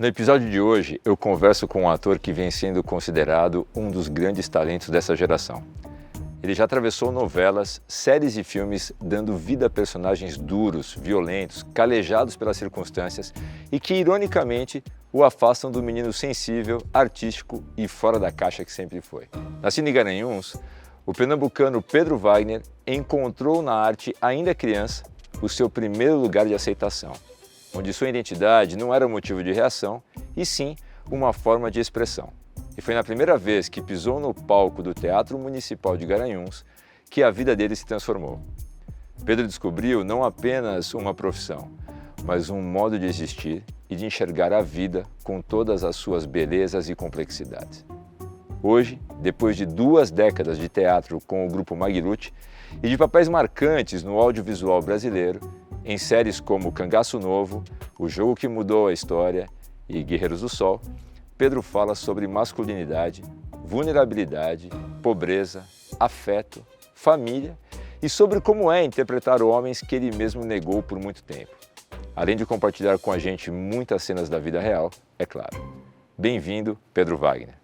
No episódio de hoje, eu converso com um ator que vem sendo considerado um dos grandes talentos dessa geração. Ele já atravessou novelas, séries e filmes, dando vida a personagens duros, violentos, calejados pelas circunstâncias e que, ironicamente, o afastam do menino sensível, artístico e fora da caixa que sempre foi. Nascido em Garanhuns, o pernambucano Pedro Wagner encontrou na arte, ainda criança, o seu primeiro lugar de aceitação, onde sua identidade não era motivo de reação, e sim uma forma de expressão. E foi na primeira vez que pisou no palco do Teatro Municipal de Garanhuns que a vida dele se transformou. Pedro descobriu não apenas uma profissão, mas um modo de existir e de enxergar a vida com todas as suas belezas e complexidades. Hoje, depois de 2 décadas de teatro com o grupo Magliotti e de papéis marcantes no audiovisual brasileiro, em séries como Cangaço Novo, O Jogo que Mudou a História e Guerreiros do Sol, Pedro fala sobre masculinidade, vulnerabilidade, pobreza, afeto, família e sobre como é interpretar homens que ele mesmo negou por muito tempo. Além de compartilhar com a gente muitas cenas da vida real, é claro. Bem-vindo, Pedro Wagner.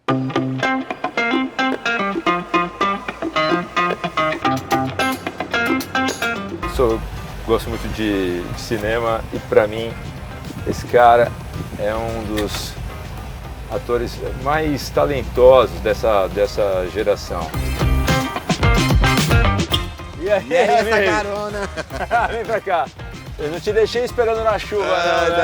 Gosto muito de cinema e, para mim, esse cara é um dos atores mais talentosos dessa geração. E aí essa carona? Vem pra cá. Eu não te deixei esperando na chuva,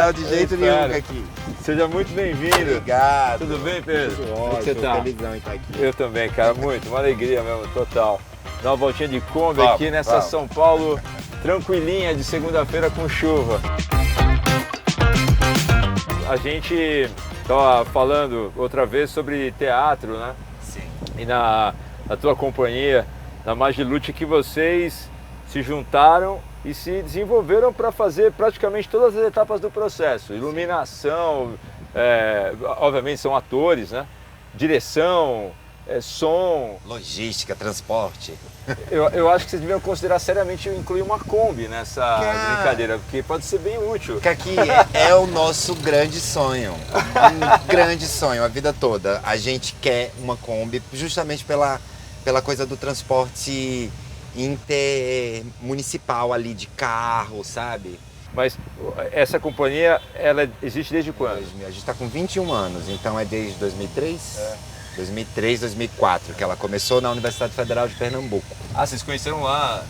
não, de jeito nenhum aqui. Seja muito bem-vindo. Obrigado. Tudo bem, Pedro? Tudo Como ótimo, você tá? Felizão em estar aqui. Eu também, cara, muito. Uma alegria mesmo, total. Dar uma voltinha de Kombi aqui nessa São Paulo tranquilinha de segunda-feira com chuva. A gente estava falando outra vez sobre teatro, né? Sim. E na tua companhia, na Magliotti, que vocês se juntaram e se desenvolveram para fazer praticamente todas as etapas do processo. Iluminação, obviamente são atores, né? Direção, som. Logística, transporte. Eu acho que vocês deviam considerar seriamente incluir uma Kombi nessa brincadeira, porque pode ser bem útil. Que aqui é o nosso grande sonho. Um grande sonho, a vida toda. A gente quer uma Kombi justamente pela coisa do transporte intermunicipal ali, de carro, sabe? Mas essa companhia, ela existe desde quando? A gente está com 21 anos, então é desde 2003? 2003, 2004, que ela começou na Universidade Federal de Pernambuco. Ah, vocês conheceram lá?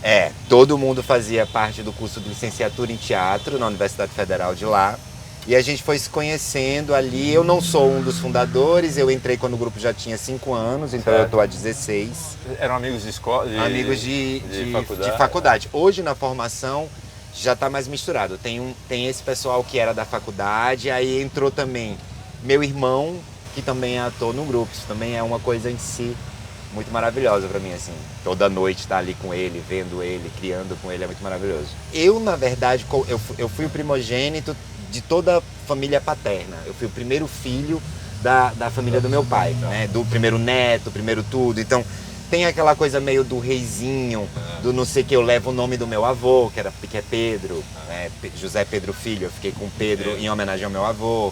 Todo mundo fazia parte do curso de licenciatura em teatro na Universidade Federal de lá. E a gente foi se conhecendo ali. Eu não sou um dos fundadores, eu entrei quando o grupo já tinha 5 anos, então eu estou há 16. Eram amigos de escola? Amigos de faculdade. Hoje na formação já está mais misturado. Tem esse pessoal que era da faculdade, aí entrou também meu irmão, que também é ator no grupo. Isso também é uma coisa em si muito maravilhosa pra mim, assim. Toda noite estar ali com ele, vendo ele, criando com ele, é muito maravilhoso. Eu, na verdade, eu fui o primogênito de toda a família paterna. Eu fui o primeiro filho da família do meu pai, né? Do primeiro neto, primeiro tudo. Então, tem aquela coisa meio do reizinho, do não sei que, eu levo o nome do meu avô, que é Pedro, né? José Pedro Filho. Eu fiquei com Pedro em homenagem ao meu avô.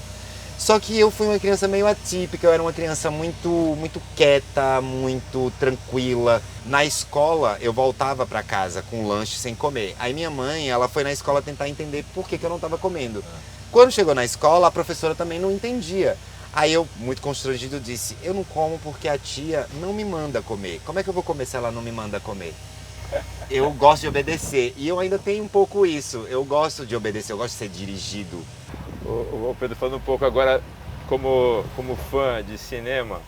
Só que eu fui uma criança meio atípica, eu era uma criança muito quieta, muito tranquila. Na escola, eu voltava para casa com lanche sem comer. Aí minha mãe, ela foi na escola tentar entender por que eu não estava comendo. Quando chegou na escola, a professora também não entendia. Aí eu, muito constrangido, disse, eu não como porque a tia não me manda comer. Como é que eu vou comer se ela não me manda comer? Eu gosto de obedecer, e eu ainda tenho um pouco isso. Eu gosto de obedecer, eu gosto de ser dirigido. O Pedro, falando um pouco agora como fã de cinema,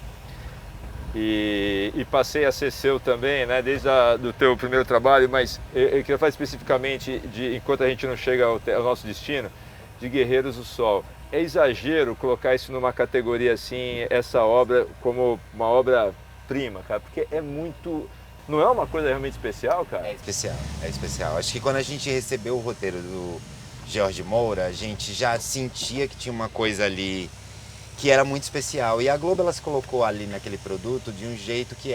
e passei a ser seu também, né, desde do teu primeiro trabalho, mas eu queria falar especificamente enquanto a gente não chega ao nosso destino, de Guerreiros do Sol. É exagero colocar isso numa categoria assim, essa obra como uma obra-prima, cara, porque é muito... Não é uma coisa realmente especial, cara? É especial. Acho que quando a gente recebeu o roteiro do Jorge Moura, a gente já sentia que tinha uma coisa ali que era muito especial. E a Globo, ela se colocou ali naquele produto de um jeito que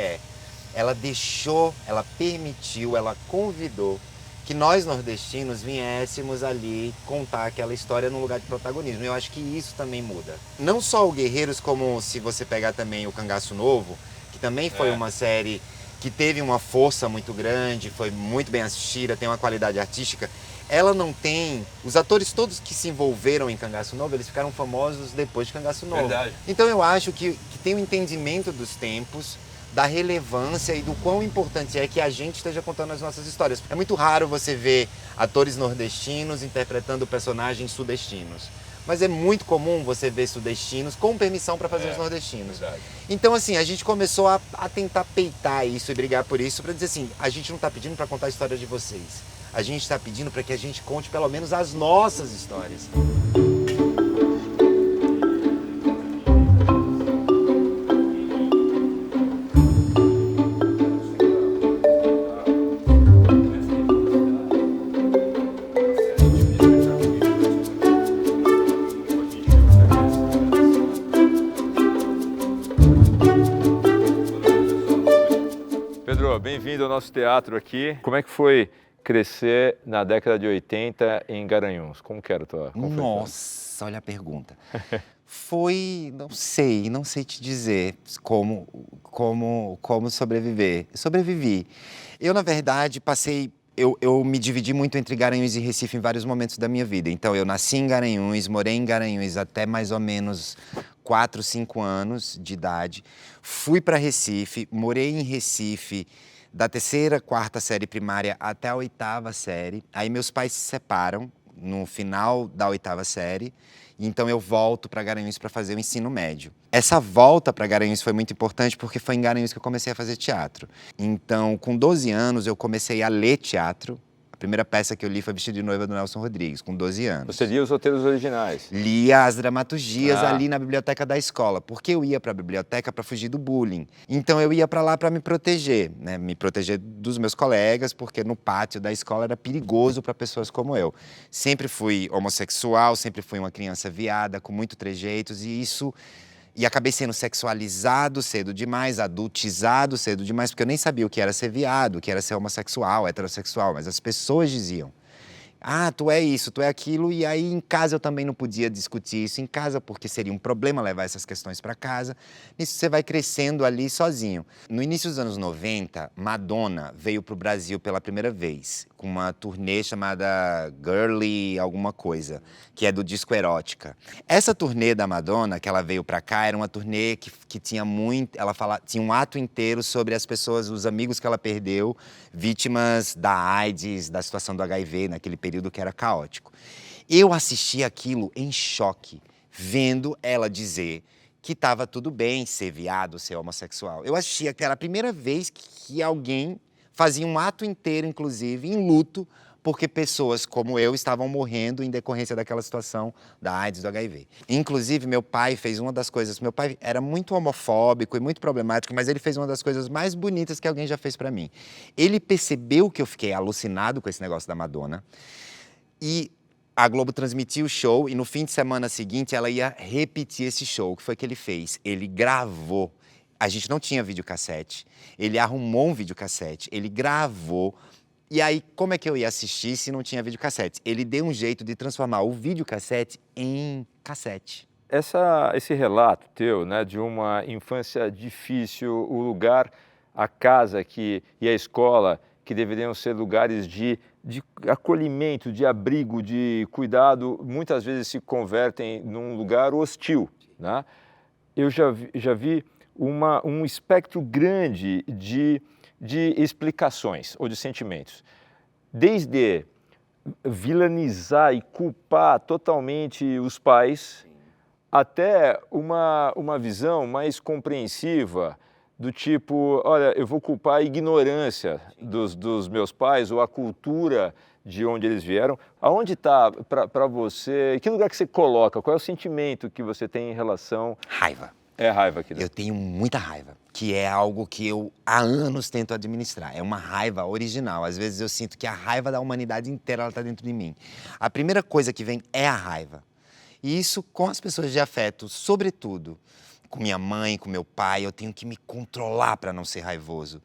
ela deixou, ela permitiu, ela convidou que nós nordestinos viéssemos ali contar aquela história num lugar de protagonismo. Eu acho que isso também muda. Não só o Guerreiros, como se você pegar também o Cangaço Novo, que também foi uma série que teve uma força muito grande, foi muito bem assistida, tem uma qualidade artística. Ela não tem... Os atores todos que se envolveram em Cangaço Novo, eles ficaram famosos depois de Cangaço Novo. Verdade. Então eu acho que tem um entendimento dos tempos, da relevância e do quão importante é que a gente esteja contando as nossas histórias. É muito raro você ver atores nordestinos interpretando personagens sudestinos. Mas é muito comum você ver sudestinos com permissão para fazer os nordestinos. Verdade. Então, assim, a gente começou a tentar peitar isso e brigar por isso, para dizer assim, a gente não está pedindo para contar a história de vocês. A gente está pedindo para que a gente conte pelo menos as nossas histórias. Pedro, bem-vindo ao nosso teatro aqui. Como é que foi crescer na década de 80 em Garanhuns? Como que era a tua... Nossa, olha a pergunta. Foi, não sei te dizer como sobreviver. Sobrevivi. Eu, na verdade, eu me dividi muito entre Garanhuns e Recife em vários momentos da minha vida. Então, eu nasci em Garanhuns, morei em Garanhuns até mais ou menos 4, 5 anos de idade. Fui para Recife, morei em Recife da 3ª, 4ª série primária até a 8ª série. Aí meus pais se separam no final da 8ª série. Então eu volto para Garanhuns para fazer o ensino médio. Essa volta para Garanhuns foi muito importante porque foi em Garanhuns que eu comecei a fazer teatro. Então, com 12 anos, eu comecei a ler teatro. A primeira peça que eu li foi Vestido de Noiva, do Nelson Rodrigues, com 12 anos. Você lia os roteiros originais? Lia as dramaturgias ali na biblioteca da escola, porque eu ia para a biblioteca para fugir do bullying. Então eu ia para lá para me proteger, né? Me proteger dos meus colegas, porque no pátio da escola era perigoso para pessoas como eu. Sempre fui homossexual, sempre fui uma criança viada, com muito trejeitos, e acabei sendo sexualizado cedo demais, adultizado cedo demais, porque eu nem sabia o que era ser viado, o que era ser homossexual, heterossexual, mas as pessoas diziam. Ah, tu é isso, tu é aquilo, e aí em casa eu também não podia discutir isso em casa, porque seria um problema levar essas questões para casa. Nisso você vai crescendo ali sozinho. No início dos anos 90, Madonna veio para o Brasil pela primeira vez, com uma turnê chamada Girly alguma coisa, que é do disco Erótica. Essa turnê da Madonna, que ela veio para cá, era uma turnê que tinha muito... tinha um ato inteiro sobre as pessoas, os amigos que ela perdeu, vítimas da AIDS, da situação do HIV, naquele período que era caótico. Eu assisti aquilo em choque, vendo ela dizer que estava tudo bem ser viado, ser homossexual. Eu achei que era a primeira vez que alguém fazia um ato inteiro, inclusive, em luto, porque pessoas como eu estavam morrendo em decorrência daquela situação da AIDS, do HIV. Inclusive, meu pai fez uma das coisas... Meu pai era muito homofóbico e muito problemático, mas ele fez uma das coisas mais bonitas que alguém já fez pra mim. Ele percebeu que eu fiquei alucinado com esse negócio da Madonna e a Globo transmitiu o show e no fim de semana seguinte ela ia repetir esse show. O que foi que ele fez? Ele gravou. A gente não tinha videocassete. Ele arrumou um videocassete, ele gravou. E aí, como é que eu ia assistir se não tinha videocassete? Ele deu um jeito de transformar o videocassete em cassete. Esse relato teu, né, de uma infância difícil, o lugar, a casa e a escola, que deveriam ser lugares de acolhimento, de abrigo, de cuidado, muitas vezes se convertem num lugar hostil, né? Eu já vi um espectro grande de explicações ou de sentimentos. Desde vilanizar e culpar totalmente os pais, até uma visão mais compreensiva do tipo, olha, eu vou culpar a ignorância dos meus pais ou a cultura de onde eles vieram. Aonde está para você, que lugar que você coloca, qual é o sentimento que você tem em relação... Raiva. É raiva aqui, né? Eu tenho muita raiva, que é algo que eu há anos tento administrar. É uma raiva original. Às vezes eu sinto que a raiva da humanidade inteira ela está dentro de mim. A primeira coisa que vem é a raiva. E isso com as pessoas de afeto, sobretudo. Com minha mãe, com meu pai, eu tenho que me controlar para não ser raivoso.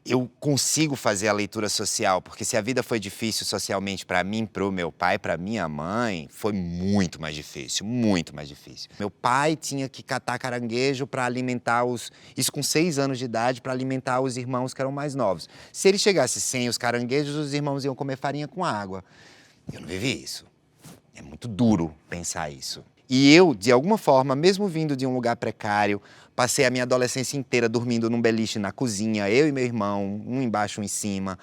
eu consigo fazer a leitura social, porque se a vida foi difícil socialmente para mim, para o meu pai, para minha mãe, foi muito mais difícil, muito mais difícil. Meu pai tinha que catar caranguejo para alimentar isso com 6 anos de idade, para alimentar os irmãos que eram mais novos. Se ele chegasse sem os caranguejos, os irmãos iam comer farinha com água. Eu não vivi isso. É muito duro pensar isso. E eu, de alguma forma, mesmo vindo de um lugar precário, passei a minha adolescência inteira dormindo num beliche na cozinha, eu e meu irmão, um embaixo, um em cima.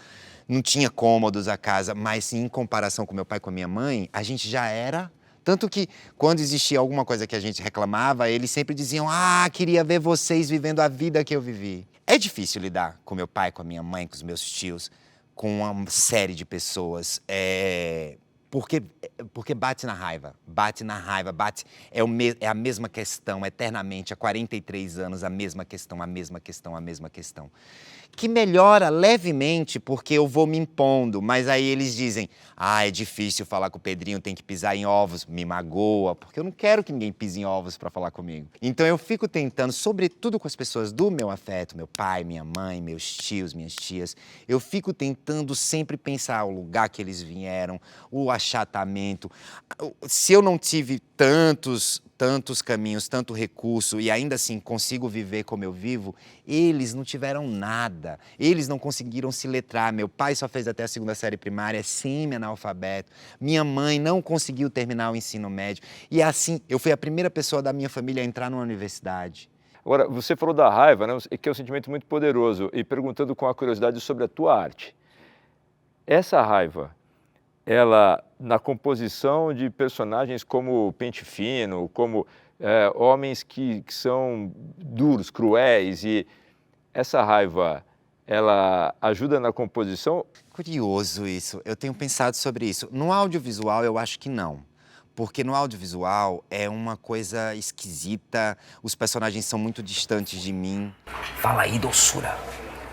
Não tinha cômodos a casa, mas em comparação com meu pai e com a minha mãe, a gente já era. Tanto que, quando existia alguma coisa que a gente reclamava, eles sempre diziam: ah, queria ver vocês vivendo a vida que eu vivi. É difícil lidar com meu pai, com a minha mãe, com os meus tios, com uma série de pessoas. Porque bate na raiva, é a mesma questão, eternamente, há 43 anos, a mesma questão. Que melhora levemente porque eu vou me impondo, mas aí eles dizem: ah, é difícil falar com o Pedrinho, tem que pisar em ovos, me magoa, porque eu não quero que ninguém pise em ovos para falar comigo. Então eu fico tentando, sobretudo com as pessoas do meu afeto, meu pai, minha mãe, meus tios, minhas tias, eu fico tentando sempre pensar o lugar que eles vieram, o achatamento. Se eu não tive tantos caminhos, tanto recurso e ainda assim consigo viver como eu vivo, eles não tiveram nada. Eles não conseguiram se letrar. Meu pai só fez até a 2ª série primária, semi-analfabeto. Minha mãe não conseguiu terminar o ensino médio. E assim, eu fui a primeira pessoa da minha família a entrar numa universidade. Agora, você falou da raiva, né, que é um sentimento muito poderoso, e perguntando com a curiosidade sobre a tua arte. Essa raiva, ela, na composição de personagens como Pente Fino, como homens que são duros, cruéis, e essa raiva, ela ajuda na composição? Curioso isso, eu tenho pensado sobre isso. No audiovisual eu acho que não, porque no audiovisual é uma coisa esquisita, os personagens são muito distantes de mim. Fala aí, doçura,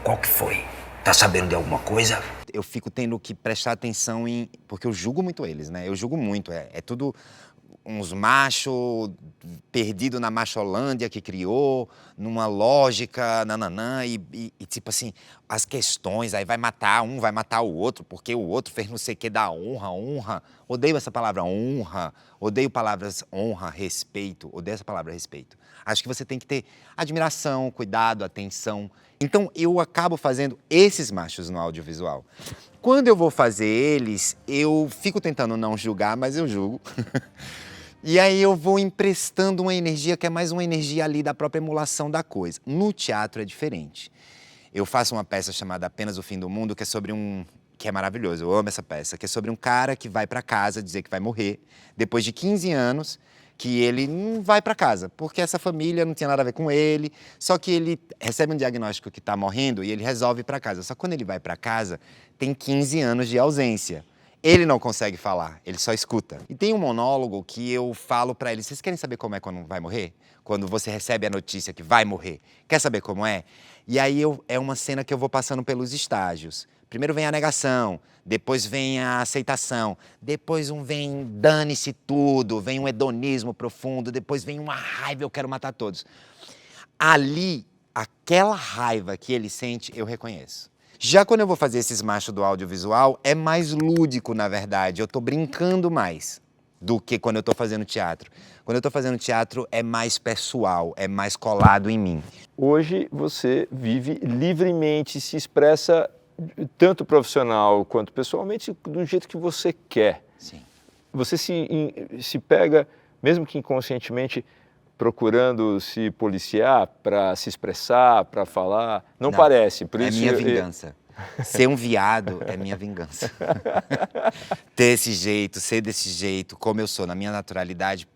qual que foi? Tá sabendo de alguma coisa? Eu fico tendo que prestar atenção porque eu julgo muito eles, né? Eu julgo muito, é tudo uns machos perdido na macholândia que criou, numa lógica, nananã, e tipo assim, as questões, aí vai matar o outro, porque o outro fez não sei o que da honra. Odeio essa palavra honra, odeio palavras honra, respeito, odeio essa palavra respeito. Acho que você tem que ter admiração, cuidado, atenção. Então eu acabo fazendo esses machos no audiovisual. Quando eu vou fazer eles, eu fico tentando não julgar, mas eu julgo. E aí eu vou emprestando uma energia que é mais uma energia ali da própria emulação da coisa. No teatro é diferente. Eu faço uma peça chamada Apenas o Fim do Mundo, que é sobre que é maravilhoso, eu amo essa peça, que é sobre um cara que vai pra casa dizer que vai morrer, depois de 15 anos, que ele não vai pra casa, porque essa família não tinha nada a ver com ele, só que ele recebe um diagnóstico que tá morrendo e ele resolve ir pra casa. Só que quando ele vai pra casa, tem 15 anos de ausência. Ele não consegue falar, ele só escuta. E tem um monólogo que eu falo pra ele: vocês querem saber como é quando vai morrer? Quando você recebe a notícia que vai morrer. Quer saber como é? E aí é uma cena que eu vou passando pelos estágios. Primeiro vem a negação, depois vem a aceitação, depois vem dane-se tudo, vem um hedonismo profundo, depois vem uma raiva, eu quero matar todos. Ali, aquela raiva que ele sente, eu reconheço. Já quando eu vou fazer esses machos do audiovisual, é mais lúdico, na verdade. Eu tô brincando mais do que quando eu tô fazendo teatro. Quando eu tô fazendo teatro, é mais pessoal, é mais colado em mim. Hoje você vive livremente, se expressa tanto profissional quanto pessoalmente do jeito que você quer. Sim. Você se pega, mesmo que inconscientemente, procurando se policiar para se expressar, para falar? Não parece, por isso... É minha vingança. Ser um viado é minha vingança. Ter esse jeito, ser desse jeito, como eu sou, na minha naturalidade.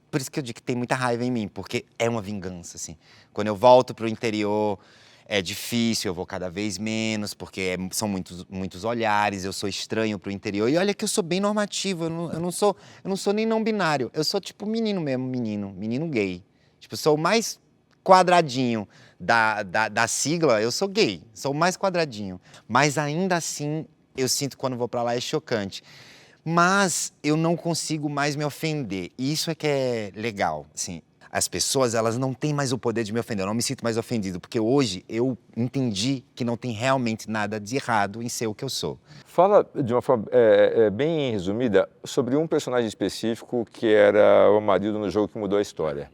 Por isso que eu digo que tem muita raiva em mim, porque é uma vingança, assim. Quando eu volto pro interior, é difícil, eu vou cada vez menos, porque são muitos olhares, eu sou estranho pro interior. E olha que eu sou bem normativo, eu não sou nem não binário, eu sou tipo menino mesmo, menino gay. Tipo, sou o mais quadradinho da sigla, eu sou gay, sou o mais quadradinho. Mas ainda assim, eu sinto que quando vou pra lá é chocante. Mas eu não consigo mais me ofender, e isso é que é legal, assim. as pessoas, elas não têm mais o poder de me ofender. Eu não me sinto mais ofendido, porque hoje eu entendi que não tem realmente nada de errado em ser o que eu sou. Fala de uma forma bem resumida sobre um personagem específico que era o Amarildo no Jogo que Mudou a História.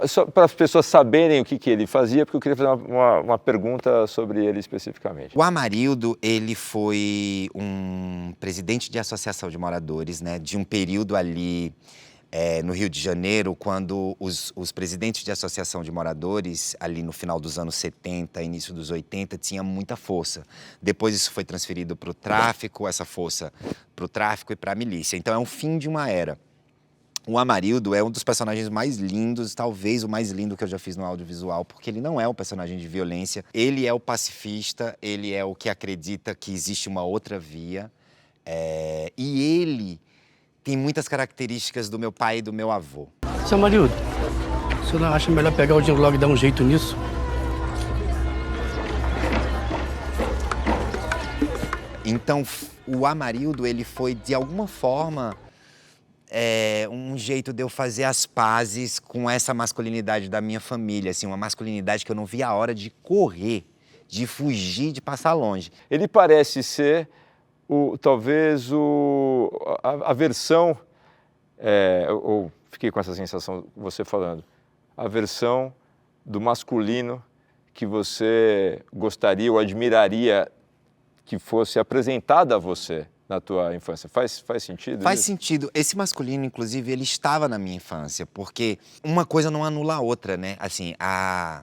Só para as pessoas saberem o que ele fazia, porque eu queria fazer uma pergunta sobre ele especificamente. O Amarildo, ele foi um presidente de associação de moradores, né, de um período ali no Rio de Janeiro, quando os presidentes de associação de moradores, ali no final dos anos 70, início dos 80, tinha muita força. Depois isso foi transferido para o tráfico, essa força para o tráfico e para a milícia. Então é um fim de uma era. O Amarildo é um dos personagens mais lindos, talvez o mais lindo que eu já fiz no audiovisual, porque ele não é um personagem de violência. Ele é o pacifista, ele é o que acredita que existe uma outra via. E ele tem muitas características do meu pai e do meu avô. Seu Amarildo, o senhor não acha melhor pegar o dinheiro logo e dar um jeito nisso? Então, o Amarildo, ele foi, de alguma forma, um jeito de eu fazer as pazes com essa masculinidade da minha família, assim, uma masculinidade que eu não via a hora de correr, de fugir, de passar longe. Ele parece ser talvez a versão, ou fiquei com essa sensação você falando, a versão do masculino que você gostaria ou admiraria que fosse apresentada a você na tua infância. Faz sentido? Faz sentido. Esse masculino, inclusive, ele estava na minha infância, porque uma coisa não anula a outra, né? Assim, a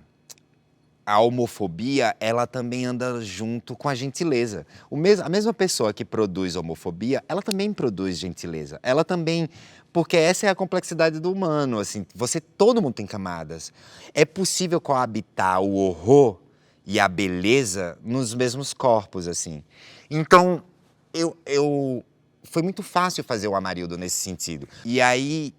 homofobia, ela também anda junto com a gentileza. A mesma pessoa que produz homofobia, ela também produz gentileza. Ela também... Porque essa é a complexidade do humano, assim. Todo mundo tem camadas. É possível coabitar o horror e a beleza nos mesmos corpos, assim. Então, foi muito fácil fazer o Amarildo nesse sentido. E aí...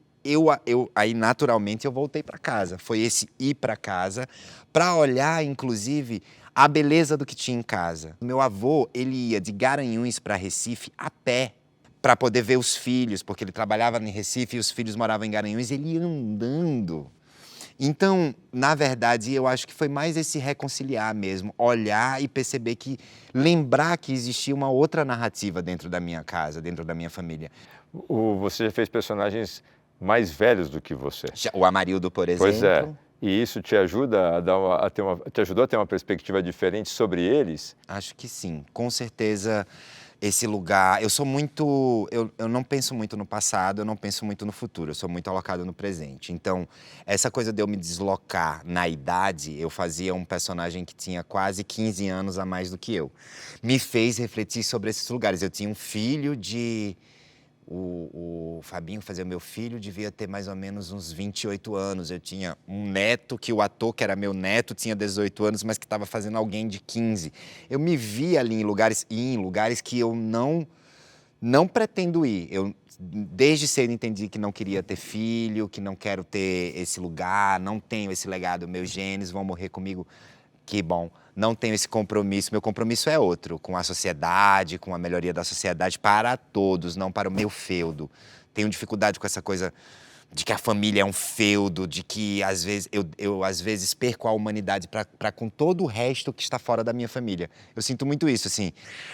Aí, naturalmente, eu voltei para casa. Foi esse ir para casa para olhar, inclusive, a beleza do que tinha em casa. Meu avô, ele ia de Garanhuns para Recife a pé para poder ver os filhos, porque ele trabalhava em Recife e os filhos moravam em Garanhuns, ele ia andando. Então, na verdade, eu acho que foi mais esse reconciliar mesmo, olhar e perceber lembrar que existia uma outra narrativa dentro da minha casa, dentro da minha família. Você já fez personagens mais velhos do que você. O Amarildo, por exemplo. Pois é. E isso te ajuda te ajudou a ter uma perspectiva diferente sobre eles? Acho que sim. Com certeza, esse lugar... Eu sou muito... Eu não penso muito no passado, eu não penso muito no futuro. Eu sou muito alocado no presente. Então, essa coisa de eu me deslocar na idade, eu fazia um personagem que tinha quase 15 anos a mais do que eu. Me fez refletir sobre esses lugares. Eu tinha um filho de... O Fabinho, fazia meu filho, devia ter mais ou menos uns 28 anos. Eu tinha um neto, que o ator que era meu neto tinha 18 anos, mas que estava fazendo alguém de 15. Eu me via ali em lugares que eu não pretendo ir. Eu, desde cedo, entendi que não queria ter filho, que não quero ter esse lugar, não tenho esse legado, meus genes vão morrer comigo. Que bom, não tenho esse compromisso. Meu compromisso é outro, com a sociedade, com a melhoria da sociedade para todos, não para o meu feudo. Tenho dificuldade com essa coisa de que a família é um feudo, de que às vezes eu às vezes perco a humanidade para com todo o resto que está fora da minha família. Eu sinto muito isso, assim.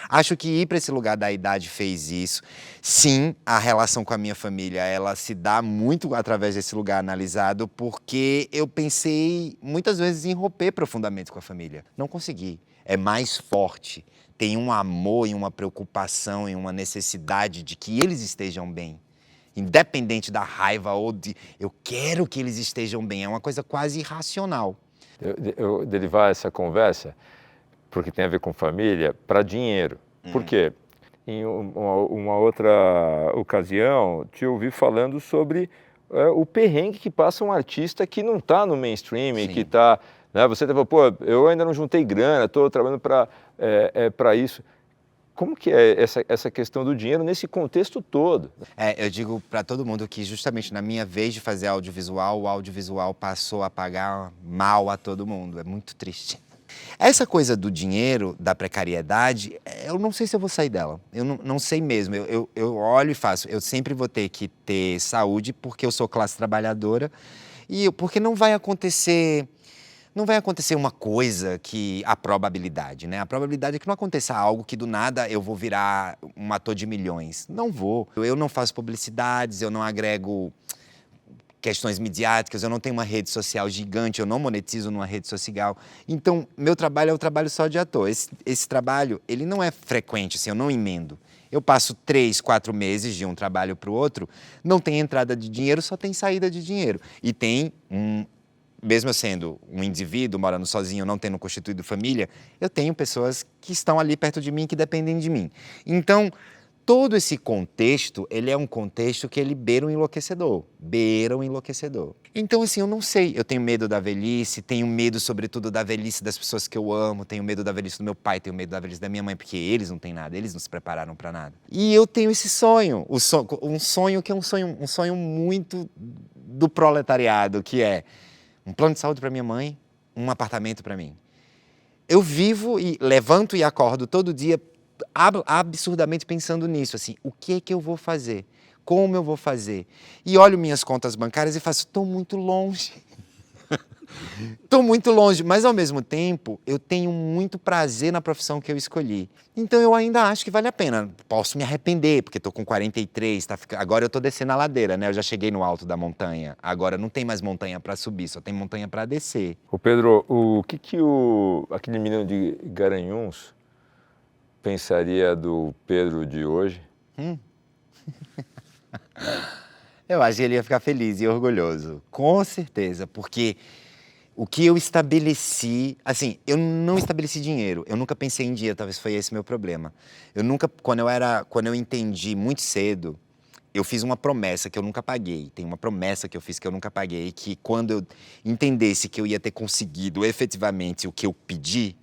Acho que ir para esse lugar da idade fez isso. Sim, a relação com a minha família, ela se dá muito através desse lugar analisado, porque eu pensei muitas vezes em romper profundamente com a família. Não consegui. É mais forte. Tem um amor e uma preocupação e uma necessidade de que eles estejam bem. Independente da raiva ou eu quero que eles estejam bem, é uma coisa quase irracional. Eu derivar essa conversa, porque tem a ver com família, para dinheiro. Por quê? Em uma outra ocasião, te ouvi falando sobre o perrengue que passa um artista que não está no mainstream, que está... Né, você falou, pô, eu ainda não juntei grana, estou trabalhando para isso. Como que é essa questão do dinheiro nesse contexto todo? Eu digo para todo mundo que justamente na minha vez de fazer audiovisual, o audiovisual passou a pagar mal a todo mundo. É muito triste. Essa coisa do dinheiro, da precariedade, eu não sei se eu vou sair dela. Eu não sei mesmo. Eu olho e faço. Eu sempre vou ter que ter saúde porque eu sou classe trabalhadora e porque não vai acontecer uma coisa que a probabilidade, né? A probabilidade é que não aconteça algo que do nada eu vou virar um ator de milhões. Não vou. Eu não faço publicidades, eu não agrego questões midiáticas, eu não tenho uma rede social gigante, eu não monetizo numa rede social. Então, meu trabalho é o trabalho só de ator. Esse trabalho, ele não é frequente, assim, eu não emendo. Eu passo 3, 4 meses de um trabalho para o outro, não tem entrada de dinheiro, só tem saída de dinheiro. E tem mesmo eu sendo um indivíduo, morando sozinho, não tendo constituído família, eu tenho pessoas que estão ali perto de mim, que dependem de mim. Então, todo esse contexto, ele é um contexto que ele beira um enlouquecedor. Então, assim, eu não sei. Eu tenho medo da velhice, tenho medo, sobretudo, da velhice das pessoas que eu amo, tenho medo da velhice do meu pai, tenho medo da velhice da minha mãe, porque eles não têm nada, eles não se prepararam para nada. E eu tenho esse sonho, um sonho que é um sonho muito do proletariado, que é um plano de saúde para minha mãe, um apartamento para mim. Eu vivo e levanto e acordo todo dia absurdamente pensando nisso, assim, o que é que eu vou fazer? Como eu vou fazer? E olho minhas contas bancárias e faço, estou muito longe. Estou muito longe, mas ao mesmo tempo eu tenho muito prazer na profissão que eu escolhi. Então eu ainda acho que vale a pena. Posso me arrepender, porque estou com 43, agora eu estou descendo a ladeira, né? Eu já cheguei no alto da montanha, agora não tem mais montanha para subir, só tem montanha para descer. Ô Pedro, o que aquele menino de Garanhuns pensaria do Pedro de hoje? Eu acho que ele ia ficar feliz e orgulhoso, com certeza, porque o que eu estabeleci, assim, eu não estabeleci dinheiro, eu nunca pensei em dinheiro, talvez foi esse meu problema. Quando eu entendi muito cedo, eu fiz uma promessa que eu nunca paguei. Tem uma promessa que eu fiz que eu nunca paguei, que quando eu entendesse que eu ia ter conseguido efetivamente o que eu pedi,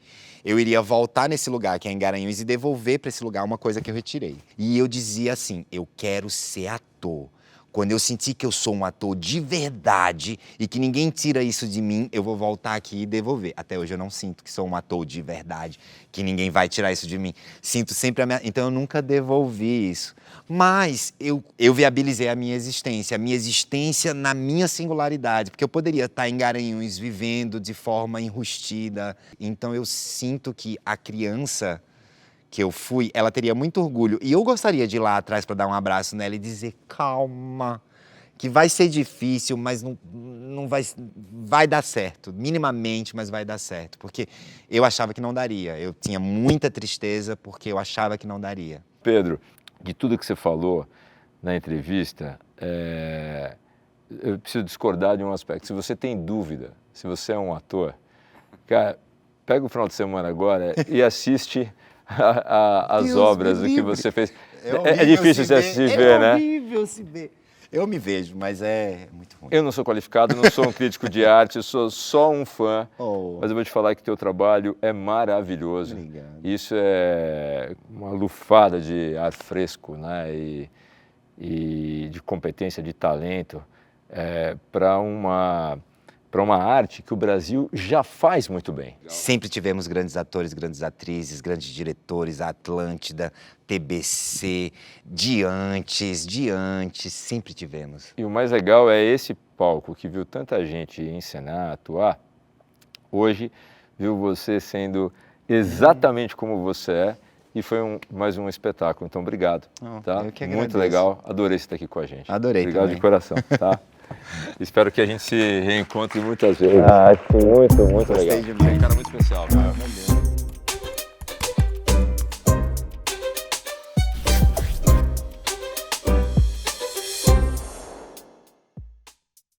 eu iria voltar nesse lugar, que é em Garanhuns, e devolver para esse lugar uma coisa que eu retirei. E eu dizia assim, eu quero ser ator. Quando eu sentir que eu sou um ator de verdade e que ninguém tira isso de mim, eu vou voltar aqui e devolver. Até hoje eu não sinto que sou um ator de verdade, que ninguém vai tirar isso de mim. Sinto sempre Então eu nunca devolvi isso. Mas eu viabilizei a minha existência na minha singularidade, porque eu poderia estar em Garanhuns vivendo de forma enrustida. Então eu sinto que a criança que eu fui, ela teria muito orgulho. E eu gostaria de ir lá atrás para dar um abraço nela e dizer, calma, que vai ser difícil, mas não vai dar certo. Minimamente, mas vai dar certo. Porque eu achava que não daria. Eu tinha muita tristeza porque eu achava que não daria. Pedro, de tudo que você falou na entrevista, eu preciso discordar de um aspecto. Se você tem dúvida, se você é um ator, cara, pega o final de semana agora e assiste as obras do que você fez. É difícil se ver, né? É horrível se ver. Eu me vejo, mas é muito ruim. Eu não sou qualificado, não sou um crítico de arte, eu sou só um fã. Mas eu vou te falar que teu trabalho é maravilhoso. Obrigado. Isso é uma lufada de ar fresco, né? E de competência, de talento para uma arte que o Brasil já faz muito bem. Sempre tivemos grandes atores, grandes atrizes, grandes diretores, a Atlântida, TBC, Diantes, sempre tivemos. E o mais legal é esse palco que viu tanta gente encenar, atuar, hoje viu você sendo exatamente como você é e foi mais um espetáculo. Então, obrigado. Tá? Eu que agradeço. Muito legal, adorei você estar aqui com a gente. Adorei Obrigado também. de coração, tá? Espero que a gente se reencontre muitas vezes. Muito legal. Gostei demais. É um cara muito especial, cara.